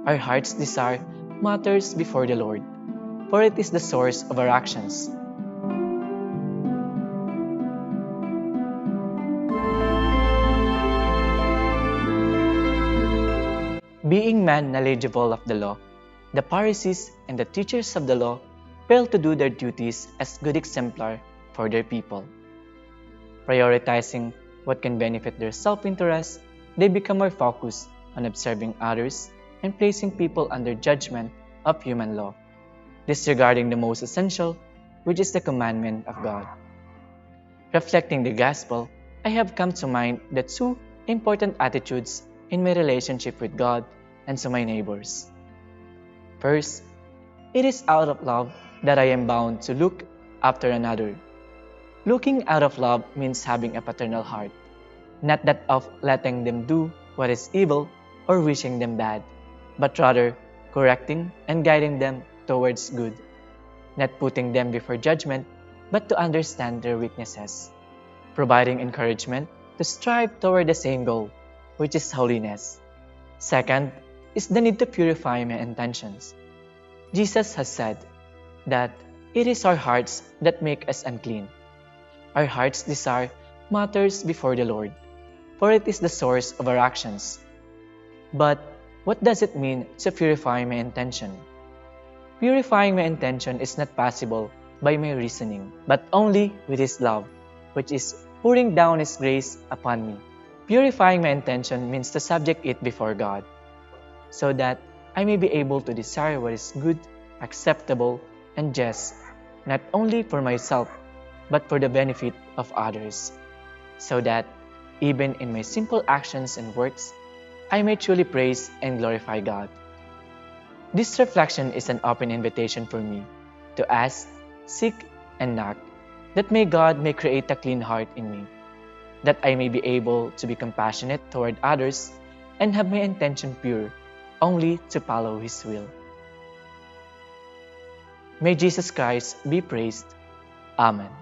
Our heart's desire matters before the Lord, for it is the source of our actions. Being man knowledgeable of the law, the Pharisees and the teachers of the law failed to do their duties as good exemplar for their people. Prioritizing what can benefit their self-interest, they become more focused on observing others and placing people under judgment of human law, disregarding the most essential, which is the commandment of God. Reflecting the gospel, I have come to mind the two important attitudes in my relationship with God and to my neighbors. First, it is out of love that I am bound to look after another. Looking out of love means having a paternal heart, not that of letting them do what is evil or wishing them bad, but rather correcting and guiding them towards good, not putting them before judgment, but to understand their weaknesses, providing encouragement to strive toward the same goal, which is holiness. Second is the need to purify my intentions. Jesus has said that it is our hearts that make us unclean. Our heart's desire matters before the Lord, for it is the source of our actions. But what does it mean to purify my intention? Purifying my intention is not possible by my reasoning, but only with His love, which is pouring down His grace upon me. Purifying my intention means to subject it before God, so that I may be able to desire what is good, acceptable, and just, not only for myself, but for the benefit of others, so that, even in my simple actions and works, I may truly praise and glorify God. This reflection is an open invitation for me to ask, seek, and knock, that God may create a clean heart in me, that I may be able to be compassionate toward others and have my intention pure, only to follow His will. May Jesus Christ be praised. Amen.